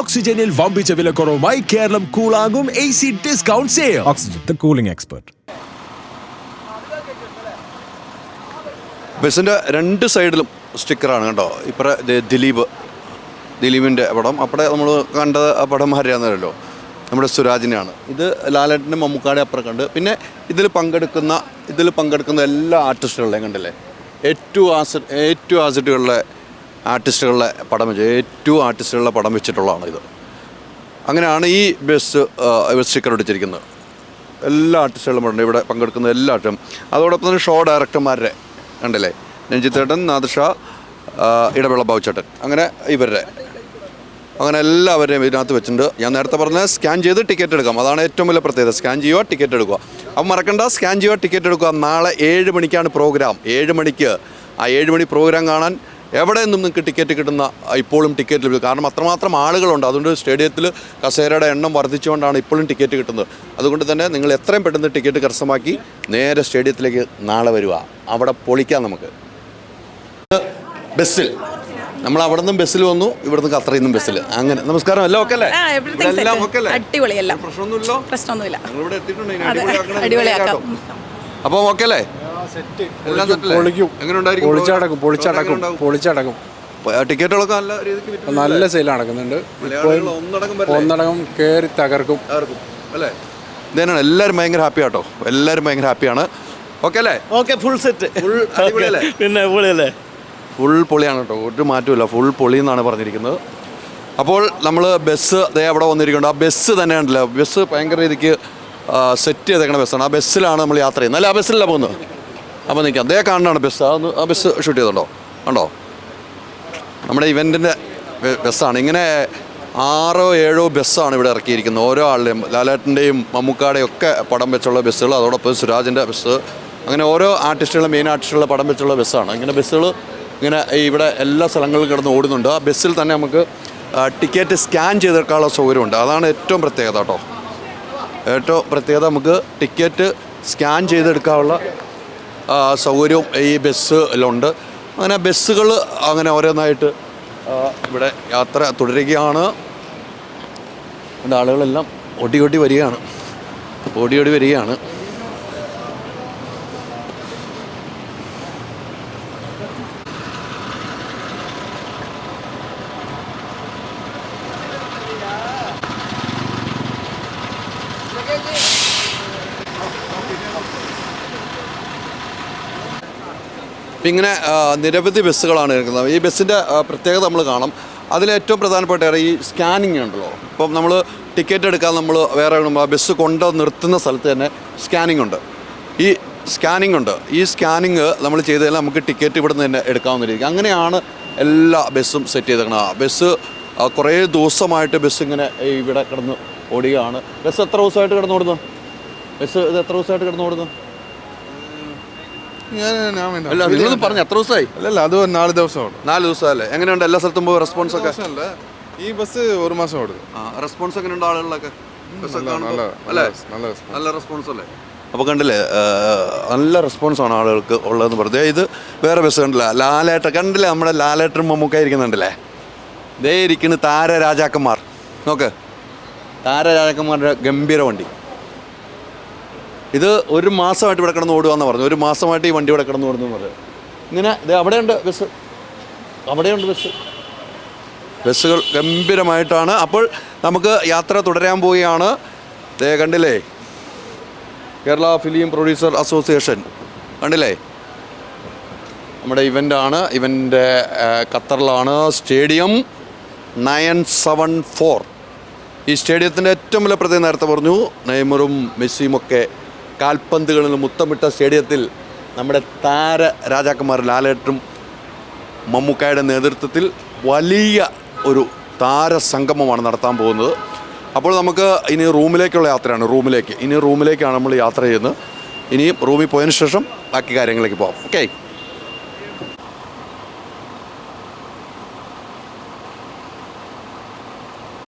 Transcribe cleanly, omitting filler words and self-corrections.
ഓക്സിജനിൽ വമ്പിച്ച വിലക്കുറവുമായി കേരളം കൂളാകും AC discount sale. Oxygen, the cooling expert. ബസ്സിൻ്റെ രണ്ട് സൈഡിലും സ്റ്റിക്കറാണ് കണ്ടോ. ഇപ്പറേ ദിലീപിൻ്റെ പടം. അപ്പടെ നമ്മൾ കണ്ടത് ആ പടം ആരെയാണെന്നല്ലോ, നമ്മുടെ സുരാജിനെയാണ്. ഇത് ലാലേട്ടൻ്റെ മമ്മൂക്കാടെ അപ്പുറം കണ്ട്. പിന്നെ ഇതിൽ പങ്കെടുക്കുന്ന എല്ലാ ആർട്ടിസ്റ്റുകളുടെയും കണ്ടില്ലേ, ഏറ്റവും ആർട്ടിസ്റ്റുകളുടെ പടം വെച്ചിട്ടുള്ളതാണ് ഇത്. അങ്ങനെയാണ് ഈ ബസ് സ്റ്റിക്കർ ഒടിച്ചിരിക്കുന്നത്. എല്ലാ ആർട്ടിസ്റ്റുകളും ഉണ്ട് ഇവിടെ പങ്കെടുക്കുന്ന എല്ലാ ആർട്ടും. അതോടൊപ്പം തന്നെ ഷോ ഡയറക്ടർമാരുടെ കണ്ടില്ലേ, രഞ്ജിത്തേട്ടൻ, നാദർഷാ, ഇടവേള ബാബുച്ചേട്ടൻ, അങ്ങനെ എല്ലാവരെയും ഇതിനകത്ത് വെച്ചിട്ടുണ്ട്. ഞാൻ നേരത്തെ പറഞ്ഞ സ്കാൻ ചെയ്ത് ടിക്കറ്റ് എടുക്കാം, അതാണ് ഏറ്റവും വലിയ പ്രത്യേകത. സ്കാൻ ചെയ്യുക, ടിക്കറ്റ് എടുക്കുക. അപ്പം മറക്കണ്ട, സ്കാൻ ചെയ്യുക, ടിക്കറ്റ് എടുക്കുക. നാളെ 7 മണിക്കാണ് പ്രോഗ്രാം. 7 മണിക്ക് ആ 7 മണി പ്രോഗ്രാം കാണാൻ എവിടെ നിന്നും നിങ്ങൾക്ക് ടിക്കറ്റ് കിട്ടുന്ന ഇപ്പോഴും ടിക്കറ്റ് ലഭിക്കും. കാരണം അത്രമാത്രം ആളുകളുണ്ട്. അതുകൊണ്ട് സ്റ്റേഡിയത്തിൽ കസേരയുടെ എണ്ണം വർദ്ധിച്ചുകൊണ്ടാണ് ഇപ്പോഴും ടിക്കറ്റ് കിട്ടുന്നത്. അതുകൊണ്ട് തന്നെ നിങ്ങൾ എത്രയും പെട്ടെന്ന് ടിക്കറ്റ് കരസ്ഥമാക്കി നേരെ സ്റ്റേഡിയത്തിലേക്ക് നാളെ വരിക. അവിടെ പൊളിക്കാം നമുക്ക്. ബസ്സിൽ നമ്മൾ അവിടെ നിന്നും ബസ്സിൽ വന്നു, ഇവിടുന്ന് ഖത്തറിൽ നിന്നും ബസ്സിൽ. അങ്ങനെ നമസ്കാരം. എല്ലാം ഓക്കെ അല്ലേ? പ്രശ്നമൊന്നുമില്ല. അപ്പോൾ ഓക്കെ അല്ലേ? പൊളിച്ചടക്കും. ടിക്കറ്റുകളൊക്കെ നല്ല രീതിക്ക് നല്ല സെയിൽ നടക്കുന്നുണ്ട്. ഒന്നടങ്കം കയറി തകർക്കും അല്ലേ? ഇതന്നെയാണ്. എല്ലാവരും ഭയങ്കര ഹാപ്പി ആട്ടോ. എല്ലാവരും ഭയങ്കര ഹാപ്പിയാണ്. ഓക്കെ അല്ലേ? Okay, full set. പിന്നെ പൊളിയല്ലേ? ഫുൾ പൊളിയാണ് കേട്ടോ, ഒരു മാറ്റമില്ല. ഫുൾ പൊളി എന്നാണ് പറഞ്ഞിരിക്കുന്നത്. അപ്പോൾ നമ്മൾ ബസ് അവിടെ വന്നിരിക്കുന്നുണ്ട്. ആ ബസ് തന്നെ ഉണ്ടല്ലോ, ബസ് ഭയങ്കര രീതിക്ക് സെറ്റ് ചെയ്തേക്കണ ബസ്സാണ്. ആ ബസ്സിലാണ് നമ്മൾ യാത്ര ചെയ്യുന്നത്. അല്ല, ആ ബസ്സിലല്ല പോകുന്നത്. അപ്പോൾ നിൽക്കാം, അതേ കാണാനാണ് ബസ്. ആ ബസ് ഷൂട്ട് ചെയ്തിട്ടുണ്ടോ? കണ്ടോ? നമ്മുടെ ഇവൻറ്റിൻ്റെ ബസ്സാണ്. ഇങ്ങനെ 6-7 ബസ്സാണ് ഇവിടെ ഇറക്കിയിരിക്കുന്നത്. ഓരോ ആളുടെയും, ലാലേട്ടൻ്റെയും മമ്മൂക്കാടെയും ഒക്കെ പടം വെച്ചുള്ള ബസ്സുകൾ, അതോടൊപ്പം സുരാജിൻ്റെ ബസ്, അങ്ങനെ ഓരോ മെയിൻ ആർട്ടിസ്റ്റുകളുടെ പടം വെച്ചുള്ള ബസ്സാണ്. ഇങ്ങനെ ബസ്സുകൾ ഇങ്ങനെ ഇവിടെ എല്ലാ സ്ഥലങ്ങളിലും കിടന്ന് ഓടുന്നുണ്ട്. ആ ബസ്സിൽ തന്നെ നമുക്ക് ടിക്കറ്റ് സ്കാൻ ചെയ്തെടുക്കാനുള്ള സൗകര്യമുണ്ട്. അതാണ് ഏറ്റവും പ്രത്യേകത കേട്ടോ. നമുക്ക് ടിക്കറ്റ് സ്കാൻ ചെയ്തെടുക്കാനുള്ള സൗകര്യവും ഈ ബസ്സിലുണ്ട്. അങ്ങനെ ബസ്സുകൾ അങ്ങനെ ഓരോന്നായിട്ട് ഇവിടെ യാത്ര തുടരുകയാണ്. ഇവിടെ ആളുകളെല്ലാം ഓടി വരികയാണ്. ഇങ്ങനെ നിരവധി ബസ്സുകളാണ് ഇരിക്കുന്നത്. ഈ ബസ്സിൻ്റെ പ്രത്യേകത നമ്മൾ കാണാം. അതിലേറ്റവും പ്രധാനപ്പെട്ട ഈ സ്കാനിങ് ഉണ്ടല്ലോ. ഇപ്പം നമ്മൾ ടിക്കറ്റ് എടുക്കാൻ നമ്മൾ വേറെ ബസ് കൊണ്ട് നിർത്തുന്ന സ്ഥലത്ത് തന്നെ സ്കാനിങ് ഉണ്ട്. ഈ സ്കാനിങ് നമ്മൾ ചെയ്ത് കഴിഞ്ഞാൽ നമുക്ക് ടിക്കറ്റ് ഇവിടെ നിന്ന് തന്നെ എടുക്കാവുന്ന രീതിക്ക് അങ്ങനെയാണ് എല്ലാ ബസ്സും സെറ്റ് ചെയ്തേക്കുന്നത്. ബസ് കുറേ ദിവസമായിട്ട് ബസ് ഇങ്ങനെ ഇവിടെ കിടന്ന് ഓടുകയാണ്. ബസ് എത്ര ദിവസമായിട്ട് കിടന്നോടുന്നു? അല്ല, നിങ്ങളൊന്ന് പറഞ്ഞു, എത്ര ദിവസമായി? അല്ല, അത് 4 ദിവസമാണ്. 4 ദിവസമല്ലേ? എങ്ങനെയുണ്ട് എല്ലാ സ്ഥലത്തും പോയി റെസ്പോൺസ് ഒക്കെ? ഈ ബസ് 1 മാസം ഓടും. റെസ്പോൺസ് എങ്ങനെയുണ്ട് ആളുകളിലൊക്കെ? നല്ല റെസ്പോൺസ് അല്ലേ? അപ്പോൾ കണ്ടില്ലേ, നല്ല റെസ്പോൺസാണ് ആളുകൾക്ക് ഉള്ളതെന്ന് പറഞ്ഞാൽ. ഇത് വേറെ ബസ് കണ്ടില്ല, കണ്ടില്ലേ, നമ്മുടെ ലാലേട്ടനും മമ്മൂക്ക ഇരിക്കുന്നുണ്ടല്ലേ. ദേ ഇരിക്കുന്ന താരരാജാക്കന്മാർ. നോക്ക്, താരരാജാക്കന്മാരുടെ ഗംഭീര വണ്ടി. ഇത് 1 മാസമായിട്ട് ഇവിടെ കിടന്ന് ഓടുകയെന്ന് പറഞ്ഞു. 1 മാസമായിട്ട് ഈ വണ്ടി ഇവിടെ കിടന്ന് ഓടുന്നു പറഞ്ഞു. ഇങ്ങനെ അവിടെയുണ്ട് ബസ്സുകൾ ഗംഭീരമായിട്ടാണ്. അപ്പോൾ നമുക്ക് യാത്ര തുടരാൻ പോവുകയാണ്. കണ്ടില്ലേ, കേരള ഫിലിം പ്രൊഡ്യൂസർ അസോസിയേഷൻ കണ്ടില്ലേ, നമ്മുടെ ഇവൻ്റ് ഖത്തറിലാണ്. സ്റ്റേഡിയം 974. ഈ സ്റ്റേഡിയത്തിൻ്റെ ഏറ്റവും വലിയ പ്രത്യേകത നേരത്തെ പറഞ്ഞു, നെയ്മറും മെസ്സിയും ഒക്കെ കാൽപന്തുകളിൽ മുത്തമിട്ട സ്റ്റേഡിയത്തിൽ നമ്മുടെ രാജാക്കന്മാർ ലാലേട്ടനും മമ്മൂക്കായുടെ നേതൃത്വത്തിൽ വലിയ ഒരു താരസംഗമമാണ് നടത്താൻ പോകുന്നത്. അപ്പോൾ നമുക്ക് ഇനി റൂമിലേക്കുള്ള യാത്രയാണ്. റൂമിലേക്കാണ് നമ്മൾ യാത്ര ചെയ്യുന്നത്. ഇനിയും റൂമിൽ പോയതിന് ശേഷം ബാക്കി കാര്യങ്ങളിലേക്ക് പോകാം. ഓക്കെ.